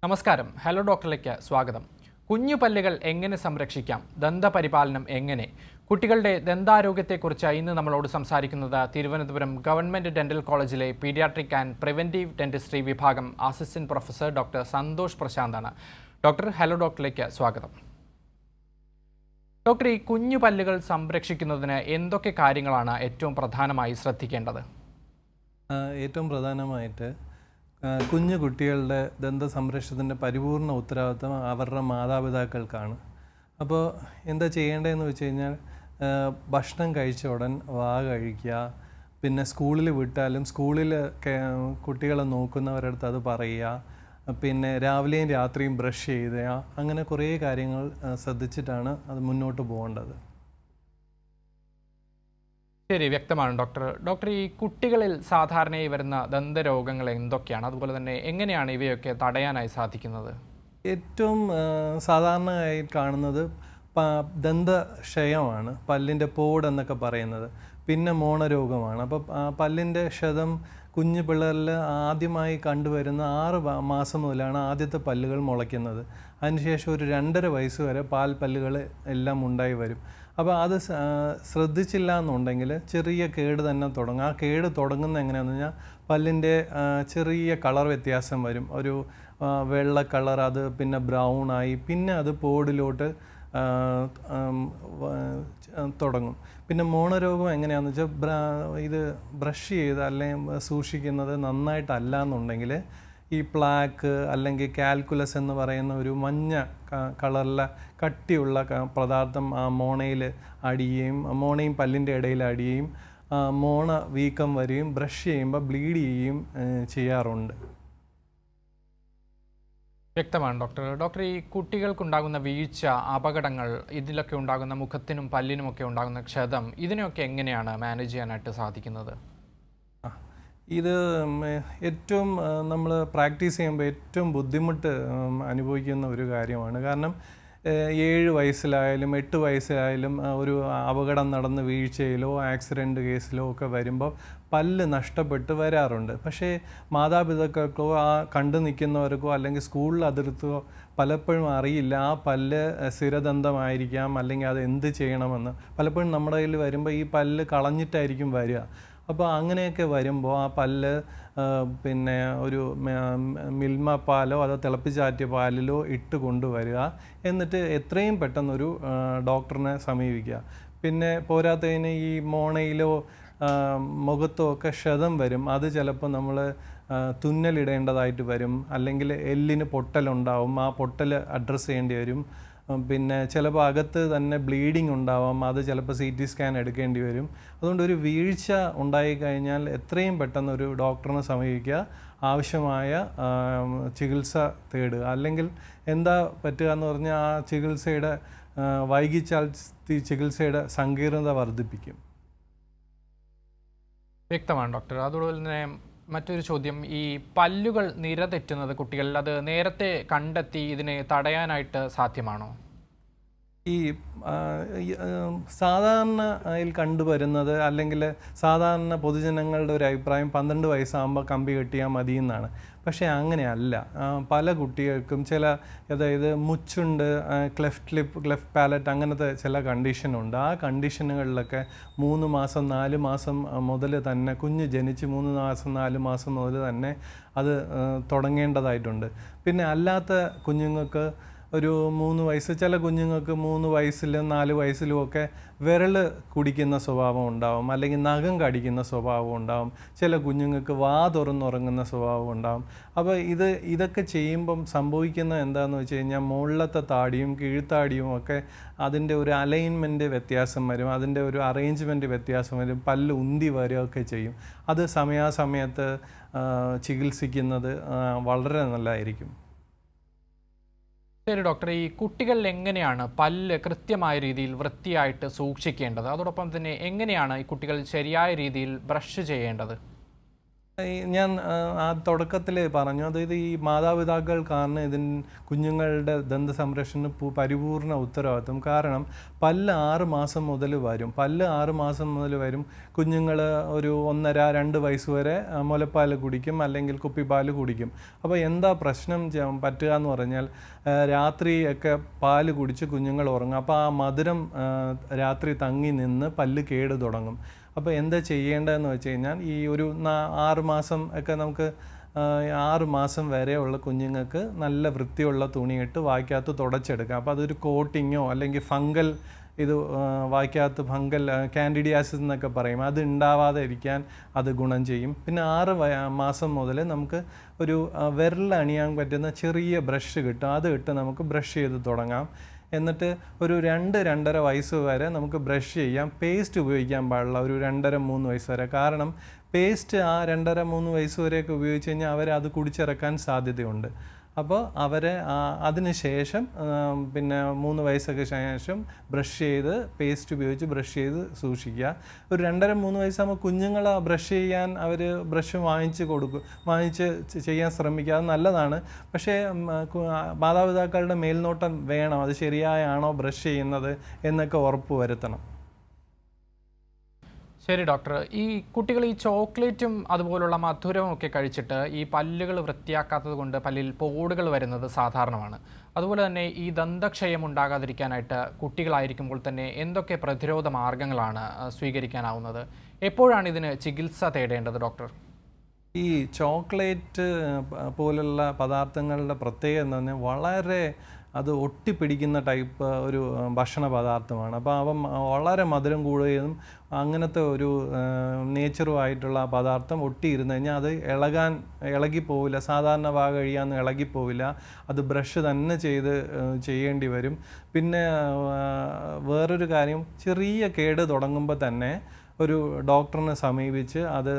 നമസ്കാരം. ഹലോ ഡോക്ടറിലേക്ക് സ്വാഗതം. കുഞ്ഞു പല്ലുകൾ എങ്ങനെ സംരക്ഷിക്കാം? ദന്തപരിപാലനം എങ്ങനെ? കുട്ടികളുടെ ദന്താരോഗ്യത്തെക്കുറിച്ച് ഇന്ന് നമ്മളോട് സംസാരിക്കുന്നത് തിരുവനന്തപുരം ഗവൺമെൻറ് ഡെന്റൽ കോളേജിലെ പീഡിയാട്രിക് ആൻഡ് പ്രിവെൻറ്റീവ് ഡെന്റിസ്ട്രി വിഭാഗം അസിസ്റ്റന്റ് പ്രൊഫസർ ഡോക്ടർ സന്തോഷ് പ്രശാന്താണ്. ഡോക്ടർ, ഹലോ ഡോക്ടറിലേക്ക് സ്വാഗതം. ഡോക്ടർ, ഈ കുഞ്ഞു പല്ലുകൾ സംരക്ഷിക്കുന്നതിന് എന്തൊക്കെ കാര്യങ്ങളാണ് ഏറ്റവും പ്രധാനമായി ശ്രദ്ധിക്കേണ്ടത്? ഏറ്റവും പ്രധാനമായിട്ട് കുഞ്ഞു കുട്ടികളുടെ ദന്ത സംരക്ഷണത്തിൻ്റെ പരിപൂർണ ഉത്തരവാദിത്വം അവരുടെ മാതാപിതാക്കൾക്കാണ്. അപ്പോൾ എന്താ ചെയ്യേണ്ടതെന്ന് വെച്ച് കഴിഞ്ഞാൽ ഭക്ഷണം കഴിച്ച ഉടൻ വാ കഴിക്കുക, പിന്നെ സ്കൂളിൽ വിട്ടാലും സ്കൂളിൽ കുട്ടികളെ നോക്കുന്നവരുടെ അടുത്ത് അത് പറയുക, പിന്നെ രാവിലെയും രാത്രിയും ബ്രഷ് ചെയ്യുക, അങ്ങനെ കുറേ കാര്യങ്ങൾ ശ്രദ്ധിച്ചിട്ടാണ് അത് മുന്നോട്ട് പോകേണ്ടത്. ശരി, വ്യക്തമാണ് ഡോക്ടർ. ഡോക്ടർ, ഈ കുട്ടികളിൽ സാധാരണയായി വരുന്ന ദന്തരോഗങ്ങൾ എന്തൊക്കെയാണ്? അതുപോലെ തന്നെ എങ്ങനെയാണ് ഇവയൊക്കെ തടയാനായി സാധിക്കുന്നത്? ഏറ്റവും സാധാരണയായി കാണുന്നത് ദന്തക്ഷയമാണ്, പല്ലിൻ്റെ പോഡ് എന്നൊക്കെ പറയുന്നത്. പിന്നെ മോണരോഗമാണ്. അപ്പോൾ പല്ലിൻ്റെ ക്ഷതം കുഞ്ഞു പിള്ളേരിൽ ആദ്യമായി കണ്ടുവരുന്ന 6 മാസം മുതലാണ് ആദ്യത്തെ പല്ലുകൾ മുളയ്ക്കുന്നത്. അതിനുശേഷം ഒരു 2.5 വയസ്സ് വരെ പല്ലുകൾ എല്ലാം ഉണ്ടായി വരും. അപ്പോൾ അത് ശ്രദ്ധിച്ചില്ല എന്നുണ്ടെങ്കിൽ ചെറിയ കേട് തന്നെ തുടങ്ങും. ആ കേട് തുടങ്ങുന്നത് എങ്ങനെയാണെന്ന് പറഞ്ഞാൽ പല്ലിൻ്റെ ചെറിയ കളർ വ്യത്യാസം വരും. ഒരു വെള്ള കളർ, അത് പിന്നെ ബ്രൗൺ ആയി, പിന്നെ അത് പോഡിലോട്ട് തുടങ്ങും. പിന്നെ മോണരോഗം എങ്ങനെയാണെന്ന് വെച്ചാൽ ഇത് ബ്രഷ് ചെയ്ത് അല്ലെങ്കിൽ സൂക്ഷിക്കുന്നത് നന്നായിട്ടല്ല എന്നുണ്ടെങ്കിൽ ഈ പ്ലാക്ക് അല്ലെങ്കിൽ കാൽക്കുലസ് എന്ന് പറയുന്ന ഒരു മഞ്ഞ കളറിലെ കട്ടിയുള്ള പദാർത്ഥം ആ മോണയിൽ അടിയുകയും മോണയും പല്ലിൻ്റെ ഇടയിൽ അടിയുകയും മോണ വീക്കം വരികയും ബ്രഷ് ചെയ്യുമ്പോൾ ബ്ലീഡ് ചെയ്യുകയും ചെയ്യാറുണ്ട്. വ്യക്തമാണ് ഡോക്ടർ. ഡോക്ടർ, ഈ കുട്ടികൾക്കുണ്ടാകുന്ന വീഴ്ച, അപകടങ്ങൾ, ഇതിലൊക്കെ ഉണ്ടാകുന്ന മുഖത്തിനും പല്ലിനുമൊക്കെ ഉണ്ടാകുന്ന ക്ഷതം, ഇതിനെയൊക്കെ എങ്ങനെയാണ് മാനേജ് ചെയ്യാനായിട്ട് സാധിക്കുന്നത്? ഇത് ഏറ്റവും നമ്മൾ പ്രാക്ടീസ് ചെയ്യുമ്പോൾ ഏറ്റവും ബുദ്ധിമുട്ട് അനുഭവിക്കുന്ന ഒരു കാര്യമാണ്. കാരണം 7 വയസ്സിലായാലും 8 വയസ്സിലായാലും ഒരു അപകടം നടന്ന് വീഴ്ചയിലോ ആക്സിഡൻറ്റ് കേസിലോ ഒക്കെ വരുമ്പോൾ പല്ല് നഷ്ടപ്പെട്ട് വരാറുണ്ട്. പക്ഷേ മാതാപിതാക്കൾക്കോ ആ കണ്ടു നിൽക്കുന്നവർക്കോ അല്ലെങ്കിൽ സ്കൂളിൽ അതിർത്തോ പലപ്പോഴും അറിയില്ല ആ പല്ല് സ്ഥിരദന്തമായിരിക്കാം, അല്ലെങ്കിൽ അത് എന്ത് ചെയ്യണമെന്ന്. പലപ്പോഴും നമ്മുടെ കയ്യിൽ വരുമ്പോൾ ഈ പല്ല് കളഞ്ഞിട്ടായിരിക്കും വരിക. അപ്പോൾ അങ്ങനെയൊക്കെ വരുമ്പോൾ ആ പല്ല് പിന്നെ ഒരു മിൽമ പാലോ അതോ തിളപ്പിച്ചാറ്റിയ പാലിലോ ഇട്ട് കൊണ്ടുവരിക. എന്നിട്ട് എത്രയും പെട്ടെന്നൊരു ഡോക്ടറിനെ സമീപിക്കുക. പിന്നെ പോരാത്തതിന് ഈ മോണയിലോ മുഖത്തോ ഒക്കെ ക്ഷതം വരും. അത് ചിലപ്പോൾ നമ്മൾ തുന്നലിടേണ്ടതായിട്ട് വരും, അല്ലെങ്കിൽ എല്ലിന് പൊട്ടലുണ്ടാവും, ആ പൊട്ടൽ അഡ്രസ്സ് ചെയ്യേണ്ടി വരും. പിന്നെ ചിലപ്പോൾ അകത്ത് തന്നെ ബ്ലീഡിങ് ഉണ്ടാവാം, അത് ചിലപ്പോൾ CT സ്കാൻ എടുക്കേണ്ടി വരും. അതുകൊണ്ട് ഒരു വീഴ്ച ഉണ്ടായിക്കഴിഞ്ഞാൽ എത്രയും പെട്ടെന്ന് ഒരു ഡോക്ടറിനെ സമീപിക്കുക, ആവശ്യമായ ചികിത്സ തേടുക. അല്ലെങ്കിൽ എന്താ പറ്റുക എന്ന് പറഞ്ഞാൽ ആ ചികിത്സയുടെ വൈകിച്ചാൽ ചികിത്സയുടെ സങ്കീർണത വർദ്ധിപ്പിക്കും. വ്യക്തമാണ് ഡോക്ടർ. അതുപോലെ തന്നെ മറ്റൊരു ചോദ്യം, ഈ പല്ലുകൾ നിരതെറ്റുന്നത് കുട്ടികളിൽ അത് നേരത്തെ കണ്ടെത്തി ഇതിനെ തടയാനായിട്ട് സാധ്യമാണോ? ഈ സാധാരണയിൽ കണ്ടുവരുന്നത്, അല്ലെങ്കിൽ സാധാരണ പൊതുജനങ്ങളുടെ ഒരു അഭിപ്രായം 12 വയസ്സാകുമ്പോൾ കമ്പി കെട്ടിയാൽ മതി എന്നാണ്. പക്ഷേ അങ്ങനെയല്ല. പല കുട്ടികൾക്കും അതായത് മുച്ചുണ്ട്, ക്ലെഫ്റ്റ് ലിപ്പ്, ക്ലെഫ്റ്റ് പാലറ്റ്, അങ്ങനത്തെ ചില കണ്ടീഷനുണ്ട്. ആ കണ്ടീഷനുകളിലൊക്കെ 3 മാസം 4 മാസം മുതൽ തന്നെ, കുഞ്ഞ് ജനിച്ച് 3 മാസം 4 മാസം മുതൽ തന്നെ അത് തുടങ്ങേണ്ടതായിട്ടുണ്ട്. പിന്നെ അല്ലാത്ത കുഞ്ഞുങ്ങൾക്ക് ഒരു 3 വയസ്സ്, ചില കുഞ്ഞുങ്ങൾക്ക് 3 വയസ്സിലും 4 വയസ്സിലും ഒക്കെ വിരൽ കുടിക്കുന്ന സ്വഭാവം ഉണ്ടാവും, അല്ലെങ്കിൽ നഖം കടിക്കുന്ന സ്വഭാവം ഉണ്ടാവും. ചില കുഞ്ഞുങ്ങൾക്ക് വാ തുറന്നുറങ്ങുന്ന സ്വഭാവം ഉണ്ടാവും. അപ്പോൾ ഇതൊക്കെ ചെയ്യുമ്പം സംഭവിക്കുന്നത് എന്താണെന്ന് വെച്ച് കഴിഞ്ഞാൽ മുകളിലത്തെ താടിയും കീഴ്ത്താടിയും ഒക്കെ അതിൻ്റെ ഒരു അലൈൻമെൻറ്റ് വ്യത്യാസം വരും, അതിൻ്റെ ഒരു അറേഞ്ച്മെൻറ്റ് വ്യത്യാസം വരും, പല്ല് ഉന്തി വരികയൊക്കെ ചെയ്യും. അത് സമയാസമയത്ത് ചികിത്സിക്കുന്നത് വളരെ നല്ലതായിരിക്കും. ശരി ഡോക്ടർ, ഈ കുട്ടികളിൽ എങ്ങനെയാണ് പല്ല് കൃത്യമായ രീതിയിൽ വൃത്തിയായിട്ട് സൂക്ഷിക്കേണ്ടത്? അതോടൊപ്പം തന്നെ എങ്ങനെയാണ് ഈ കുട്ടികൾ ശരിയായ രീതിയിൽ ബ്രഷ് ചെയ്യേണ്ടത്? ഞാൻ തുടക്കത്തിൽ പറഞ്ഞു, അതായത് ഈ മാതാപിതാക്കൾക്കാണ് കുഞ്ഞുങ്ങളുടെ ദന്ത സംരക്ഷണത്തിന് പരിപൂർണ ഉത്തരവാദിത്വം. കാരണം പല്ല് 6 മാസം മുതൽ വരും. പല്ല് 6 മാസം മുതൽ വരും. കുഞ്ഞുങ്ങൾ ഒരു 1.5-2 വയസ്സ് വരെ മുലപ്പാൽ കുടിക്കും, അല്ലെങ്കിൽ കുപ്പിപ്പാൽ കുടിക്കും. അപ്പോൾ എന്താ പ്രശ്നം പറ്റുക എന്ന് പറഞ്ഞാൽ, രാത്രിയൊക്കെ പാല് കുടിച്ച് കുഞ്ഞുങ്ങൾ ഉറങ്ങും. അപ്പോൾ ആ മധുരം രാത്രി തങ്ങി നിന്ന് പല്ല് കേട് തുടങ്ങും. അപ്പോൾ എന്താ ചെയ്യേണ്ടതെന്ന് വെച്ച് കഴിഞ്ഞാൽ, ഈ ഒരു 6 മാസം ഒക്കെ നമുക്ക് 6 മാസം വരെയുള്ള കുഞ്ഞുങ്ങൾക്ക് നല്ല വൃത്തിയുള്ള തുണിയിട്ട് വായ്ക്കകത്ത് തുടച്ചെടുക്കാം. അപ്പോൾ അതൊരു കോട്ടിങ്ങോ അല്ലെങ്കിൽ ഫംഗൽ വായ്ക്കകത്ത് ഫംഗൽ കാൻഡിഡിയാസിസ് എന്നൊക്കെ പറയും, അത് ഉണ്ടാവാതെ ഇരിക്കാൻ അത് ഗുണം ചെയ്യും. പിന്നെ 6 മാസം മുതൽ നമുക്ക് ഒരു വിരലണിയാൻ പറ്റുന്ന ചെറിയ ബ്രഷ് കിട്ടും, അത് ഇട്ട് നമുക്ക് ബ്രഷ് ചെയ്ത് തുടങ്ങാം. എന്നിട്ട് ഒരു 2-2.5 വയസ്സ് വരെ നമുക്ക് ബ്രഷ് ചെയ്യാം. പേസ്റ്റ് ഉപയോഗിക്കാൻ പാടില്ല ഒരു 2.5-3 വയസ്സ് വരെ. കാരണം പേസ്റ്റ് ആ 2.5-3 വയസ്സ് വരെയൊക്കെ ഉപയോഗിച്ച് കഴിഞ്ഞാൽ അവരത് കുടിച്ചിറക്കാൻ സാധ്യതയുണ്ട്. അപ്പോൾ അവരെ അതിന് ശേഷം പിന്നെ 3 വയസ്സൊക്കെ ശേഷം ബ്രഷ് ചെയ്ത് പേസ്റ്റ് ഉപയോഗിച്ച് ബ്രഷ് ചെയ്ത് സൂക്ഷിക്കുക. ഒരു 2.5-3 വയസ്സാകുമ്പോൾ കുഞ്ഞുങ്ങൾ ബ്രഷ് ചെയ്യാൻ അവർ ബ്രഷ് വാങ്ങിച്ച് ചെയ്യാൻ ശ്രമിക്കുക, അത് നല്ലതാണ്. പക്ഷേ മാതാപിതാക്കളുടെ മേൽനോട്ടം വേണം, അത് ശരിയായാണോ ബ്രഷ് ചെയ്യുന്നത് എന്നൊക്കെ ഉറപ്പ് വരുത്തണം. ശരി ഡോക്ടർ, ഈ കുട്ടികൾ ഈ ചോക്ലേറ്റും അതുപോലുള്ള മധുരവും ഒക്കെ കഴിച്ചിട്ട് ഈ പല്ലുകൾ വൃത്തിയാക്കാത്തത് കൊണ്ട് പല്ലിൽ പോടുകൾ വരുന്നത് സാധാരണമാണ്. അതുപോലെ തന്നെ ഈ ദന്തക്ഷയം ഉണ്ടാകാതിരിക്കാനായിട്ട് കുട്ടികളായിരിക്കുമ്പോൾ തന്നെ എന്തൊക്കെ പ്രതിരോധ മാർഗങ്ങളാണ് സ്വീകരിക്കാനാവുന്നത്? എപ്പോഴാണ് ഇതിന് ചികിത്സ തേടേണ്ടത് ഡോക്ടർ? ഈ ചോക്ലേറ്റ് പോലുള്ള പദാർത്ഥങ്ങളുടെ പ്രത്യേകത എന്ന് പറഞ്ഞാൽ വളരെ അത് ഒട്ടിപ്പിടിക്കുന്ന ടൈപ്പ് ഒരു ഭക്ഷണ പദാർത്ഥമാണ്. അപ്പോൾ അവ വളരെ മധുരം കൂടുകയും അങ്ങനത്തെ ഒരു നേച്ചറുമായിട്ടുള്ള പദാർത്ഥം ഒട്ടിയിരുന്ന് കഴിഞ്ഞാൽ അത് ഇളകിപ്പോവില്ല, സാധാരണ വാ കഴിയാന്ന് ഇളകിപ്പോവില്ല, അത് ബ്രഷ് തന്നെ ചെയ്യേണ്ടി വരും. പിന്നെ വേറൊരു കാര്യം, ചെറിയ കേട് തുടങ്ങുമ്പോൾ തന്നെ ഒരു ഡോക്ടറിനെ സമീപിച്ച് അത്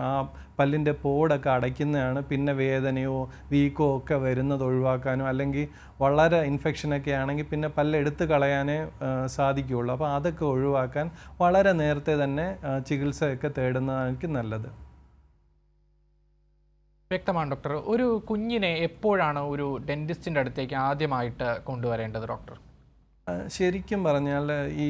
ആ പല്ലിൻ്റെ പോടൊക്കെ അടയ്ക്കുന്നതാണ്. പിന്നെ വേദനയോ വീക്കോ ഒക്കെ വരുന്നത് ഒഴിവാക്കാനോ, അല്ലെങ്കിൽ വളരെ ഇൻഫെക്ഷനൊക്കെ ആണെങ്കിൽ പിന്നെ പല്ലെടുത്ത് കളയാനേ സാധിക്കുകയുള്ളൂ. അപ്പോൾ അതൊക്കെ ഒഴിവാക്കാൻ വളരെ നേരത്തെ തന്നെ ചികിത്സയൊക്കെ തേടുന്നതായിരിക്കും നല്ലത്. വ്യക്തമാണ് ഡോക്ടർ. ഒരു കുഞ്ഞിനെ എപ്പോഴാണ് ഒരു ഡെന്റിസ്റ്റിൻ്റെ അടുത്തേക്ക് ആദ്യമായിട്ട് കൊണ്ടുവരേണ്ടത് ഡോക്ടർ? ശരിക്കും പറഞ്ഞാൽ ഈ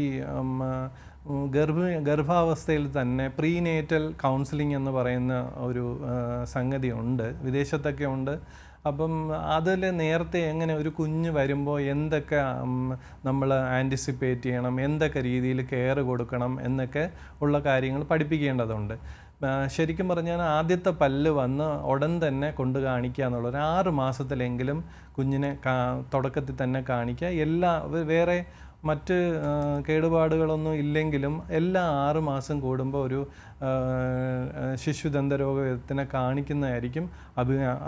ഗർഭാവസ്ഥയിൽ തന്നെ പ്രീനേറ്റൽ കൗൺസിലിംഗ് എന്ന് പറയുന്ന ഒരു സംഗതി ഉണ്ട്, വിദേശത്തൊക്കെ ഉണ്ട്. അപ്പം അതിൽ നേരത്തെ എങ്ങനെ ഒരു കുഞ്ഞ് വരുമ്പോൾ എന്തൊക്കെ നമ്മൾ ആൻറ്റിസിപ്പേറ്റ് ചെയ്യണം, എന്തൊക്കെ രീതിയിൽ കെയർ കൊടുക്കണം എന്നൊക്കെ ഉള്ള കാര്യങ്ങൾ പഠിപ്പിക്കേണ്ടതുണ്ട്. ശരിക്കും പറഞ്ഞാൽ ആദ്യത്തെ പല്ല് വന്ന് ഉടൻ തന്നെ കൊണ്ട് കാണിക്കുക എന്നുള്ളത്, ഒരു 6 മാസത്തിലെങ്കിലും കുഞ്ഞിനെ തുടക്കത്തിൽ തന്നെ കാണിക്കുക. വേറെ മറ്റ് കേടുപാടുകളൊന്നും ഇല്ലെങ്കിലും എല്ലാ 6 മാസം കൂടുമ്പോൾ ഒരു ശിശുദന്തരോഗത്തിനെ കാണിക്കുന്നതായിരിക്കും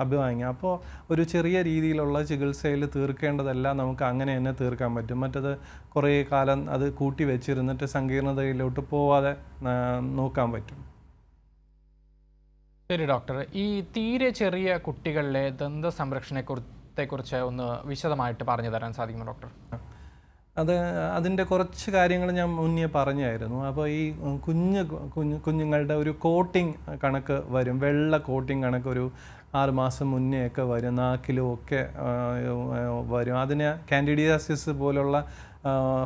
അഭികാമ്യം. അപ്പോൾ ഒരു ചെറിയ രീതിയിലുള്ള ചികിത്സയിൽ തീർക്കേണ്ടതെല്ലാം നമുക്ക് അങ്ങനെ തന്നെ തീർക്കാൻ പറ്റും. മറ്റത് കുറേ കാലം അത് കൂട്ടി വെച്ചിരുന്നിട്ട് സങ്കീർണതയിലോട്ട് പോവാതെ നോക്കാൻ പറ്റും. ശരി ഡോക്ടർ, ഈ തീരെ ചെറിയ കുട്ടികളിലെ ദന്ത സംരക്ഷണത്തെക്കുറിച്ച് ഒന്ന് വിശദമായിട്ട് പറഞ്ഞു തരാൻ സാധിക്കുമോ ഡോക്ടർ? അതിൻ്റെ കുറച്ച് കാര്യങ്ങൾ ഞാൻ മുന്നേ പറഞ്ഞായിരുന്നു. അപ്പോൾ ഈ കുഞ്ഞുങ്ങളുടെ ഒരു കോട്ടിങ് കണക്ക് വരും, വെള്ള കോട്ടിങ് കണക്ക് ഒരു 6 മാസം മുന്നേ ഒക്കെ വരും, നാക്കിലും ഒക്കെ വരും. അതിന് കാൻഡിഡിയാസിസ് പോലുള്ള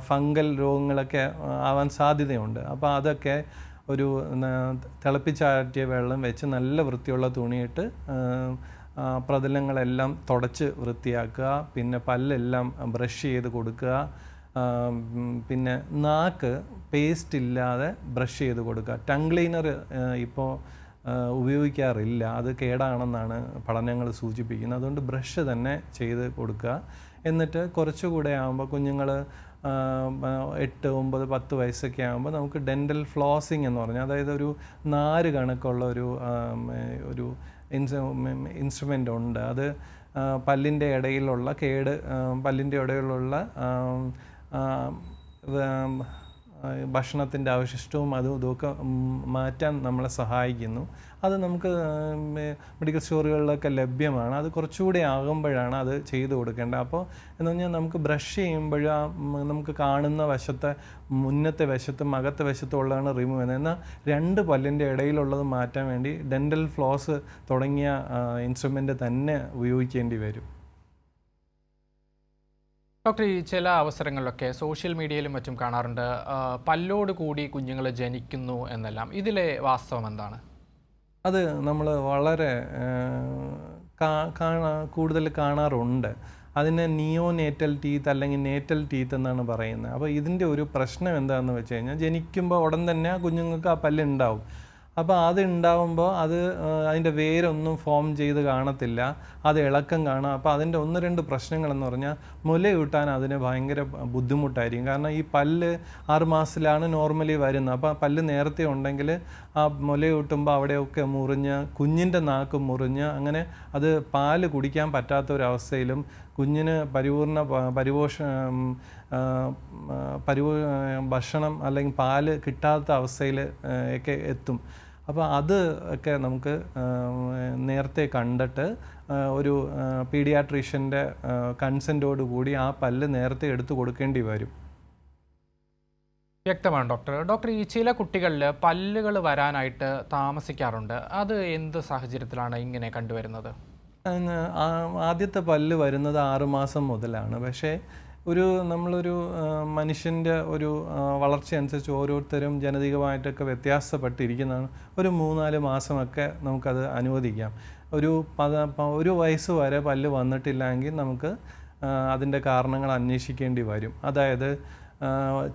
ഫംഗൽ രോഗങ്ങളൊക്കെ ആവാൻ സാധ്യതയുണ്ട്. അപ്പോൾ അതൊക്കെ ഒരു തിളപ്പിച്ചാറ്റിയ വെള്ളം വെച്ച് നല്ല വൃത്തിയുള്ള തുണിയിട്ട് പ്രതലങ്ങളെല്ലാം തുടച്ച് വൃത്തിയാക്കുക. പിന്നെ പല്ലെല്ലാം ബ്രഷ് ചെയ്ത് കൊടുക്കുക. പിന്നെ നാക്ക് പേസ്റ്റ് ഇല്ലാതെ ബ്രഷ് ചെയ്ത് കൊടുക്കുക. ടങ് ക്ലീനർ ഇപ്പോൾ ഉപയോഗിക്കാറില്ല, അത് കേടാണെന്നാണ് പഠനങ്ങൾ സൂചിപ്പിക്കുന്നത്. അതുകൊണ്ട് ബ്രഷ് തന്നെ ചെയ്ത് കൊടുക്കുക. എന്നിട്ട് കുറച്ചുകൂടെ ആകുമ്പോൾ കുഞ്ഞുങ്ങൾ 8, 9, 10 വയസ്സൊക്കെ ആകുമ്പോൾ നമുക്ക് ഡെൻ്റൽ ഫ്ലോസിങ് എന്ന് പറഞ്ഞാൽ, അതായത് ഒരു 4 കണക്കുള്ള ഒരു ഇൻസ്ട്രുമെൻ്റ് ഉണ്ട്. അത് പല്ലിൻ്റെ ഇടയിലുള്ള പല്ലിൻ്റെ ഇടയിലുള്ള ഭക്ഷണത്തിൻ്റെ അവശിഷ്ടവും അതും ഇതൊക്കെ മാറ്റാൻ നമ്മളെ സഹായിക്കുന്നു. അത് നമുക്ക് മെഡിക്കൽ സ്റ്റോറുകളിലൊക്കെ ലഭ്യമാണ്. അത് കുറച്ചുകൂടി ആകുമ്പോഴാണ് അത് ചെയ്തു കൊടുക്കേണ്ടത്. അപ്പോൾ എന്ന് പറഞ്ഞാൽ നമുക്ക് ബ്രഷ് ചെയ്യുമ്പോൾ നമുക്ക് കാണുന്ന വശത്തെ മുന്നത്തെ വശത്തും അകത്തെ വശത്തും ഉള്ളതാണ് റിമൂവ് ചെയ്യുന്നത്. എന്നാൽ രണ്ട് പല്ലിൻ്റെ ഇടയിലുള്ളത് മാറ്റാൻ വേണ്ടി ഡെൻ്റൽ ഫ്ലോസ് തുടങ്ങിയ ഇൻസ്ട്രുമെൻ്റ് തന്നെ ഉപയോഗിക്കേണ്ടി വരും. ഡോക്ടർ, ഈ ചില അവസരങ്ങളിലൊക്കെ സോഷ്യൽ മീഡിയയിലും മറ്റും കാണാറുണ്ട് പല്ലോട് കൂടി കുഞ്ഞുങ്ങൾ ജനിക്കുന്നു എന്നെല്ലാം. ഇതിലെ വാസ്തവം എന്താണ്? അത് നമ്മൾ വളരെ കൂടുതൽ കാണാറുണ്ട്. അതിനെ നിയോനേറ്റൽ ടീത്ത് അല്ലെങ്കിൽ നേറ്റൽ ടീത്ത് എന്നാണ് പറയുന്നത്. അപ്പോൾ ഇതിൻ്റെ ഒരു പ്രശ്നം എന്താണെന്ന് വെച്ച് കഴിഞ്ഞാൽ ജനിക്കുമ്പോൾ ഉടൻ തന്നെ ആ കുഞ്ഞുങ്ങൾക്ക് ആ പല്ല് ഉണ്ടാവും. അപ്പോൾ അത് ഉണ്ടാവുമ്പോൾ അതിൻ്റെ വേരൊന്നും ഫോം ചെയ്ത് കാണത്തില്ല, അത് ഇളക്കം കാണാം. അപ്പോൾ അതിൻ്റെ 1-2 പ്രശ്നങ്ങളെന്ന് പറഞ്ഞാൽ മുലയൂട്ടാൻ അതിന് ഭയങ്കര ബുദ്ധിമുട്ടായിരിക്കും. കാരണം ഈ പല്ല് 6 മാസത്തിലാണ് നോർമലി വരുന്നത്. അപ്പോൾ പല്ല് നേരത്തെ ഉണ്ടെങ്കിൽ ആ മുലയൂട്ടുമ്പോൾ അവിടെയൊക്കെ മുറിഞ്ഞ് കുഞ്ഞിൻ്റെ നാക്ക് മുറിഞ്ഞ് അങ്ങനെ അത് പാല് കുടിക്കാൻ പറ്റാത്തൊരവസ്ഥയിലും കുഞ്ഞിന് ഭക്ഷണം അല്ലെങ്കിൽ പാല് കിട്ടാത്ത അവസ്ഥയിൽ ഒക്കെ എത്തും. അപ്പോൾ അത് ഒക്കെ നമുക്ക് നേരത്തെ കണ്ടിട്ട് ഒരു പീഡിയാട്രീഷ്യൻ്റെ കൺസെൻറ്റോടു കൂടി ആ പല്ല് നേരത്തെ എടുത്തു കൊടുക്കേണ്ടി വരും. വ്യക്തമാണ് ഡോക്ടർ. ഈ ചില കുട്ടികളിൽ പല്ലുകൾ വരാനായിട്ട് താമസിക്കാറുണ്ട്. അത് എന്ത് സാഹചര്യത്തിലാണ് ഇങ്ങനെ കണ്ടുവരുന്നത്? ആദ്യത്തെ പല്ല് വരുന്നത് 6 മാസം മുതലാണ്. പക്ഷേ നമ്മളൊരു മനുഷ്യൻ്റെ ഒരു വളർച്ച അനുസരിച്ച് ഓരോരുത്തരും ജനിതകമായിട്ടൊക്കെ വ്യത്യാസപ്പെട്ടിരിക്കുന്നതാണ്. ഒരു 3-4 മാസമൊക്കെ നമുക്കത് അനുവദിക്കാം. ഒരു വയസ്സ് വരെ പല്ല് വന്നിട്ടില്ലെങ്കിൽ നമുക്ക് അതിൻ്റെ കാരണങ്ങൾ അന്വേഷിക്കേണ്ടി വരും. അതായത്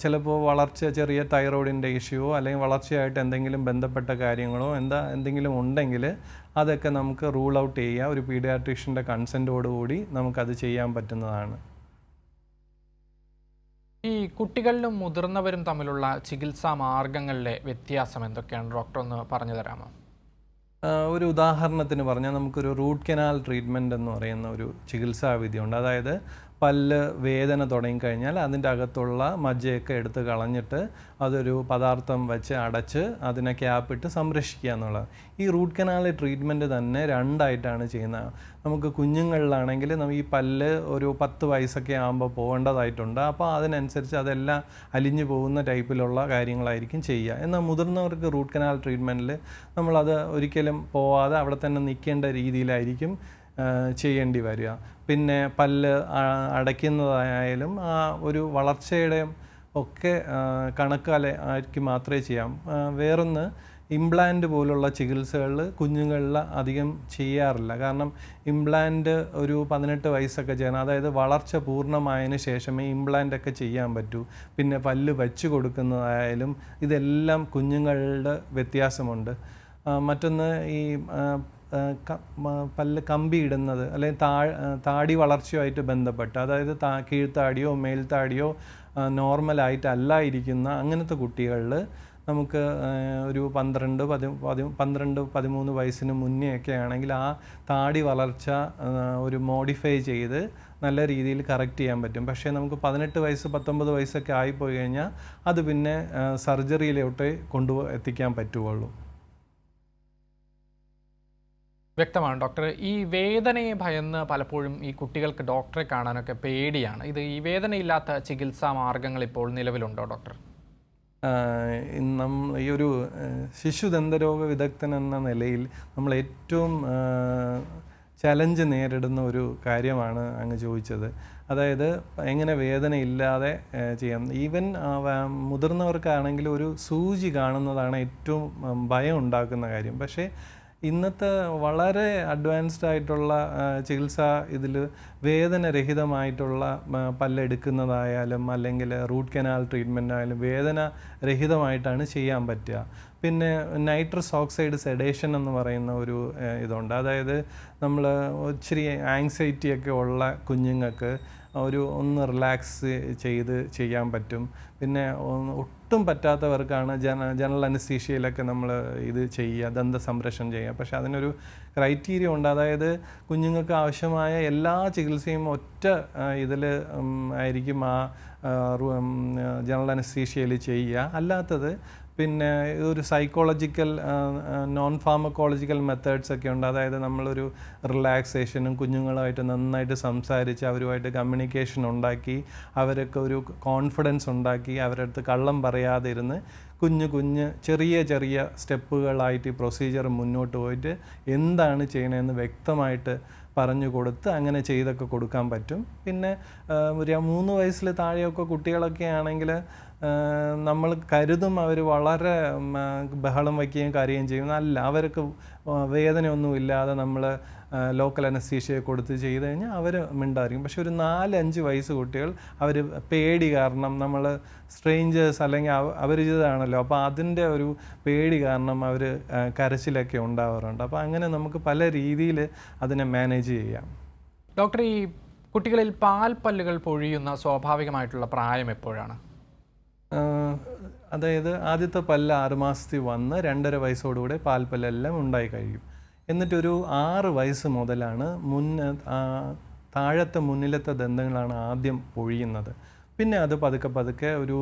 ചിലപ്പോൾ ചെറിയ തൈറോയിഡിൻ്റെ ഇഷ്യൂവോ അല്ലെങ്കിൽ വളർച്ചയായിട്ട് എന്തെങ്കിലും ബന്ധപ്പെട്ട കാര്യങ്ങളോ എന്തെങ്കിലും ഉണ്ടെങ്കിൽ അതൊക്കെ നമുക്ക് റൂൾ ഔട്ട് ചെയ്യുക. ഒരു പീഡിയാട്രീഷ്യൻ്റെ കൺസെൻറ്റോടുകൂടി നമുക്കത് ചെയ്യാൻ പറ്റുന്നതാണ്. ഈ കുട്ടികളിലും മുതിർന്നവരും തമ്മിലുള്ള ചികിത്സാ മാർഗങ്ങളിലെ വ്യത്യാസം എന്തൊക്കെയാണ് ഡോക്ടർ, ഒന്ന് പറഞ്ഞു തരാമോ? ഒരു ഉദാഹരണത്തിന് പറഞ്ഞാൽ നമുക്കൊരു റൂട്ട് കനാൽ ട്രീറ്റ്മെൻറ്റ് എന്ന് പറയുന്ന ഒരു ചികിത്സാ വിധിയുണ്ട്. അതായത് പല്ല് വേദന തുടങ്ങിക്കഴിഞ്ഞാൽ അതിൻ്റെ അകത്തുള്ള മജ്ജയൊക്കെ എടുത്ത് കളഞ്ഞിട്ട് അതൊരു പദാർത്ഥം വെച്ച് അടച്ച് അതിനെ ക്യാപ്പിട്ട് സംരക്ഷിക്കുക എന്നുള്ളത്. ഈ റൂട്ട് കനാൽ ട്രീറ്റ്മെൻറ്റ് തന്നെ 2ആയിട്ടാണ് ചെയ്യുന്നത്. നമുക്ക് കുഞ്ഞുങ്ങളിലാണെങ്കിൽ ഈ പല്ല് ഒരു 10 വയസ്സൊക്കെ ആകുമ്പോൾ പോകേണ്ടതായിട്ടുണ്ട്. അപ്പോൾ അതിനനുസരിച്ച് അതെല്ലാം അലിഞ്ഞു പോകുന്ന ടൈപ്പിലുള്ള കാര്യങ്ങളായിരിക്കും ചെയ്യുക. എന്നാൽ മുതിർന്നവർക്ക് റൂട്ട് കനാൽ ട്രീറ്റ്മെൻറ്റിൽ നമ്മളത് ഒരിക്കലും പോവാതെ അവിടെ തന്നെ നിൽക്കേണ്ട രീതിയിലായിരിക്കും ചെയ്യേണ്ടി വരിക. പിന്നെ പല്ല് അടയ്ക്കുന്നതായാലും ആ ഒരു വളർച്ചയുടെയും ഒക്കെ കണക്കാക്കി മാത്രമേ ചെയ്യാം. വേറൊന്ന്, ഇംപ്ലാന്റ് പോലുള്ള ചികിത്സകളിൽ കുഞ്ഞുങ്ങളിൽ അധികം ചെയ്യാറില്ല. കാരണം ഇംപ്ലാന്റ് ഒരു 18 വയസ്സൊക്കെ ചെയ്യണം. അതായത് വളർച്ച പൂർണ്ണമായതിന് ശേഷമേ ഇംപ്ലാന്റൊക്കെ ചെയ്യാൻ പറ്റൂ. പിന്നെ പല്ല് വെച്ച് കൊടുക്കുന്നതായാലും ഇതെല്ലാം കുഞ്ഞുങ്ങളുടെ വ്യത്യാസമുണ്ട്. മറ്റൊന്ന്, ഈ പല്ല് കമ്പി ഇടുന്നത് അല്ലെങ്കിൽ താടി വളർച്ചയുമായിട്ട് ബന്ധപ്പെട്ട്, അതായത് കീഴ്ത്താടിയോ മേൽത്താടിയോ നോർമലായിട്ടല്ല ഇരിക്കുന്ന അങ്ങനത്തെ കുട്ടികളിൽ നമുക്ക് ഒരു 12-13 വയസ്സിന് മുന്നേ ഒക്കെ ആണെങ്കിൽ ആ താടി വളർച്ച ഒരു മോഡിഫൈ ചെയ്ത് നല്ല രീതിയിൽ കറക്റ്റ് ചെയ്യാൻ പറ്റും. പക്ഷേ നമുക്ക് 18 വയസ്സ് 19 വയസ്സൊക്കെ ആയിപ്പോയി കഴിഞ്ഞാൽ അത് പിന്നെ സർജറിയിലോട്ട് എത്തിക്കാൻ പറ്റുകയുള്ളൂ. വ്യക്തമാണ് ഡോക്ടർ. ഈ വേദനയെ ഭയന്ന് പലപ്പോഴും ഈ കുട്ടികൾക്ക് ഡോക്ടറെ കാണാനൊക്കെ പേടിയാണ്. ഈ വേദനയില്ലാത്ത ചികിത്സാ മാർഗങ്ങൾ ഇപ്പോൾ നിലവിലുണ്ടോ ഡോക്ടർ? ഈ ഒരു ശിശുദന്തരോഗ വിദഗ്ധൻ എന്ന നിലയിൽ നമ്മൾ ഏറ്റവും ചലഞ്ച് നേരിടുന്ന ഒരു കാര്യമാണ് അങ്ങ് ചോദിച്ചത്. അതായത് എങ്ങനെ വേദന ഇല്ലാതെ ചെയ്യാം. ഈവൻ മുതിർന്നവർക്കാണെങ്കിൽ ഒരു സൂചി കാണുന്നതാണ് ഏറ്റവും ഭയം ഉണ്ടാക്കുന്ന കാര്യം. പക്ഷേ ഇന്നത്തെ വളരെ അഡ്വാൻസ്ഡ് ആയിട്ടുള്ള ചികിത്സ ഇതിൽ വേദനരഹിതമായിട്ടുള്ള പല്ലെടുക്കുന്നതായാലും അല്ലെങ്കിൽ റൂട്ട് കനാൽ ട്രീറ്റ്മെൻ്റ് ആയാലും വേദന രഹിതമായിട്ടാണ് ചെയ്യാൻ പറ്റുക. പിന്നെ നൈട്രസ് ഓക്സൈഡ് സെഡേഷൻ എന്ന് പറയുന്ന ഒരു ഇതുണ്ട്. അതായത് നമ്മൾ ഇച്ചിരി ആങ്സൈറ്റിയൊക്കെ ഉള്ള കുഞ്ഞുങ്ങൾക്ക് ഒന്ന് റിലാക്സ് ചെയ്ത് ചെയ്യാൻ പറ്റും. പിന്നെ ഒട്ടും പറ്റാത്തവർക്കാണ് ജനറൽ അനസ്തീഷ്യയിലൊക്കെ നമ്മൾ ഇത് ചെയ്യുക, ദന്ത സംരക്ഷണം ചെയ്യുക. പക്ഷേ അതിനൊരു ക്രൈറ്റീരിയ ഉണ്ട്. അതായത് കുഞ്ഞുങ്ങൾക്ക് ആവശ്യമായ എല്ലാ ചികിത്സയും ഒറ്റ ഇതിൽ ആയിരിക്കും ജനറൽ അനസ്തീഷ്യയിൽ ചെയ്യുക. അല്ലാത്തത് പിന്നെ ഒരു സൈക്കോളജിക്കൽ നോൺ ഫാർമക്കോളജിക്കൽ മെത്തേഡ്സ് ഒക്കെ ഉണ്ട്. അതായത് നമ്മളൊരു റിലാക്സേഷനും കുഞ്ഞുങ്ങളുമായിട്ട് നന്നായിട്ട് സംസാരിച്ച് അവരുമായിട്ട് കമ്മ്യൂണിക്കേഷൻ ഉണ്ടാക്കി അവരൊക്കെ ഒരു കോൺഫിഡൻസ് ഉണ്ടാക്കി അവരുടെ അടുത്ത് കള്ളം പറയാതെ ഇരുന്ന് കുഞ്ഞ് ചെറിയ സ്റ്റെപ്പുകളായിട്ട് ഈ പ്രൊസീജിയർ മുന്നോട്ട് പോയിട്ട് എന്താണ് ചെയ്യണമെന്ന് വ്യക്തമായിട്ട് പറഞ്ഞു കൊടുത്ത് അങ്ങനെ ചെയ്തൊക്കെ കൊടുക്കാൻ പറ്റും. പിന്നെ ഒരു 3 വയസ്സിൽ താഴെയൊക്കെ കുട്ടികളൊക്കെ ആണെങ്കിൽ നമ്മൾ കരുതും അവർ വളരെ ബഹളം വയ്ക്കുകയും കരയുകയും ചെയ്യും. അല്ല, അവർക്ക് വേദനയൊന്നും ഇല്ലാതെ നമ്മൾ ലോക്കൽ അനസ്തീഷ്യ കൊടുത്ത് ചെയ്ത് കഴിഞ്ഞാൽ അവർ മിണ്ടായിരിക്കും. പക്ഷെ ഒരു 4-5 വയസ്സ് കുട്ടികൾ അവർ പേടി കാരണം, നമ്മൾ സ്ട്രേഞ്ചേഴ്സ് അല്ലെങ്കിൽ അപരിചിതമാണല്ലോ, അപ്പോൾ അതിൻ്റെ ഒരു പേടി കാരണം അവർ കരച്ചിലൊക്കെ ഉണ്ടാവാറുണ്ട്. അപ്പോൾ അങ്ങനെ നമുക്ക് പല രീതിയിൽ അതിനെ മാനേജ് ചെയ്യാം. ഡോക്ടർ, ഈ കുട്ടികളിൽ പാൽപ്പല്ലുകൾ പൊഴിയുന്ന സ്വാഭാവികമായിട്ടുള്ള പ്രായം എപ്പോഴാണ്? അതായത് ആദ്യത്തെ പല്ല് 6 മാസത്തിൽ വന്ന് 2.5 വയസ്സോടുകൂടെ പാൽപ്പല്ലെല്ലാം ഉണ്ടായി കഴിയും. എന്നിട്ടൊരു 6 വയസ്സ് മുതലാണ് താഴത്തെ മുന്നിലത്തെ ദന്തങ്ങളാണ് ആദ്യം പൊഴിയുന്നത്. പിന്നെ അത് പതുക്കെ ഒരു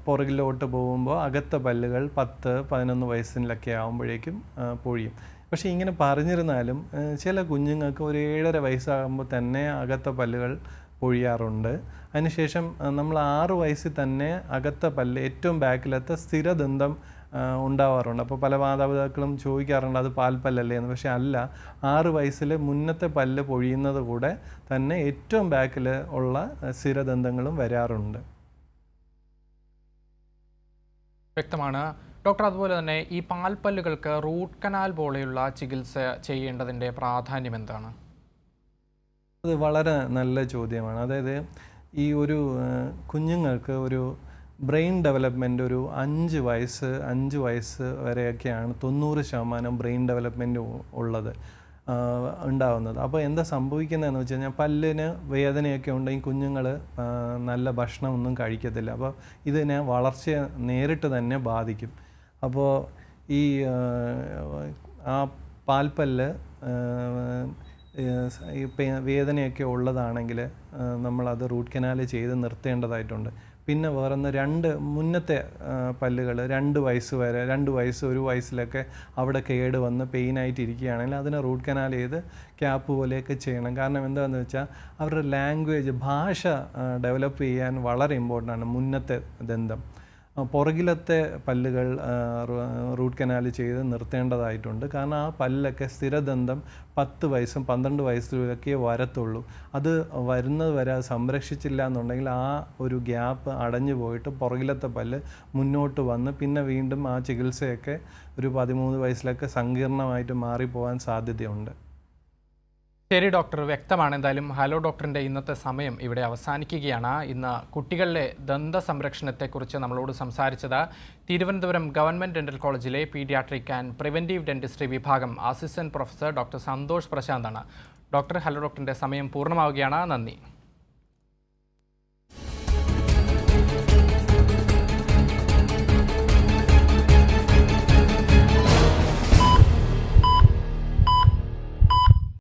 പുറകിലോട്ട് പോകുമ്പോൾ അകത്തെ പല്ലുകൾ 10-11 വയസ്സിലൊക്കെ ആകുമ്പോഴേക്കും പൊഴിയും. പക്ഷേ ഇങ്ങനെ പറഞ്ഞിരുന്നാലും ചില കുഞ്ഞുങ്ങൾക്ക് ഒരു 7.5 വയസ്സാകുമ്പോൾ തന്നെ അകത്തെ പല്ലുകൾ പൊഴിയാറുണ്ട്. അതിനുശേഷം നമ്മൾ 6 വയസ്സിൽ തന്നെ അകത്തെ പല്ല് ഏറ്റവും ബാക്കിലത്തെ സ്ഥിരദന്തം ഉണ്ടാവാറുണ്ട്. അപ്പോൾ പല മാതാപിതാക്കളും ചോദിക്കാറുണ്ട് അത് പാൽപ്പല്ലല്ലേ എന്ന്. പക്ഷേ അല്ല, 6 വയസ്സിൽ മുന്നത്തെ പല്ല് പൊഴിയുന്നത് കൂടെ തന്നെ ഏറ്റവും ബാക്കിൽ ഉള്ള സ്ഥിരദന്തങ്ങളും വരാറുണ്ട്. വ്യക്തമാണ് ഡോക്ടർ. അതുപോലെ തന്നെ ഈ പാൽപ്പല്ലുകൾക്ക് റൂട്ട് കനാൽ പോലെയുള്ള ചികിത്സ ചെയ്യേണ്ടതിൻ്റെ പ്രാധാന്യം എന്താണ്? അത് വളരെ നല്ല ചോദ്യമാണ്. അതായത് ഈ ഒരു കുഞ്ഞുങ്ങൾക്ക് ഒരു ബ്രെയിൻ ഡെവലപ്മെൻറ്റ് ഒരു 5 വയസ്സ് വരെയൊക്കെയാണ് 90% ബ്രെയിൻ ഡെവലപ്മെൻറ്റ് ഉണ്ടാവുന്നത്. അപ്പോൾ എന്താ സംഭവിക്കുന്നതെന്ന് വെച്ച് കഴിഞ്ഞാൽ പല്ലിന് വേദനയൊക്കെ ഉണ്ടെങ്കിൽ കുഞ്ഞുങ്ങൾ നല്ല ഭക്ഷണമൊന്നും കഴിക്കത്തില്ല. അപ്പോൾ ഇതിനെ വളർച്ചയെ നേരിട്ട് തന്നെ ബാധിക്കും. അപ്പോൾ ഈ ആ പാൽപ്പല്ല് വേദനയൊക്കെ ഉള്ളതാണെങ്കിൽ നമ്മളത് റൂട്ട് കനാൽ ചെയ്ത് നിർത്തേണ്ടതായിട്ടുണ്ട്. പിന്നെ വേറൊന്ന് 2 മുന്നത്തെ പല്ലുകൾ 2 വയസ്സ് വരെ 2 വയസ്സ് 1 വയസ്സിലൊക്കെ അവിടെ കേട് വന്ന് പെയിനായിട്ട് ഇരിക്കുകയാണെങ്കിൽ അതിനെ റൂട്ട് കനാൽ ചെയ്ത് ക്യാപ്പ് പോലെയൊക്കെ ചെയ്യണം. കാരണം എന്താണെന്ന് വെച്ചാൽ അവരുടെ ലാംഗ്വേജ് ഭാഷ ഡെവലപ്പ് ചെയ്യാൻ വളരെ ഇമ്പോർട്ടൻ്റ് ആണ്. മുന്നത്തെ ദന്തം പുറകിലത്തെ പല്ലുകൾ റൂട്ട് കനാൽ ചെയ്ത് നിർത്തേണ്ടതായിട്ടുണ്ട്. കാരണം ആ പല്ലൊക്കെ സ്ഥിരദന്തം 10 വയസ്സും 12 വയസ്സിലൊക്കെ വരത്തുള്ളൂ. അത് വരുന്നത് വരെ സംരക്ഷിച്ചില്ല എന്നുണ്ടെങ്കിൽ ആ ഒരു ഗ്യാപ്പ് അടഞ്ഞു പോയിട്ട് പുറകിലത്തെ പല്ല് മുന്നോട്ട് വന്ന് പിന്നെ വീണ്ടും ആ ചികിത്സയൊക്കെ ഒരു 13 വയസ്സിലൊക്കെ സങ്കീർണമായിട്ട് മാറിപ്പോകാൻ സാധ്യതയുണ്ട്. ശരി ഡോക്ടർ, വ്യക്തമാണ്. എന്തായാലും ഹലോ ഡോക്ടറിൻ്റെ ഇന്നത്തെ സമയം ഇവിടെ അവസാനിക്കുകയാണ്. ഇന്ന് കുട്ടികളിലെ ദന്ത സംരക്ഷണത്തെക്കുറിച്ച് നമ്മളോട് സംസാരിച്ചത് തിരുവനന്തപുരം ഗവൺമെൻറ് ഡെൻ്റൽ കോളേജിലെ പീഡിയാട്രിക് ആൻഡ് പ്രിവെൻറ്റീവ് ഡെൻറ്റിസ്ട്രി വിഭാഗം അസിസ്റ്റൻറ്റ് പ്രൊഫസർ ഡോക്ടർ സന്തോഷ് പ്രശാന്താണ്. ഡോക്ടർ, ഹലോ ഡോക്ടറിൻ്റെ സമയം പൂർണ്ണമാവുകയാണ്. നന്ദി.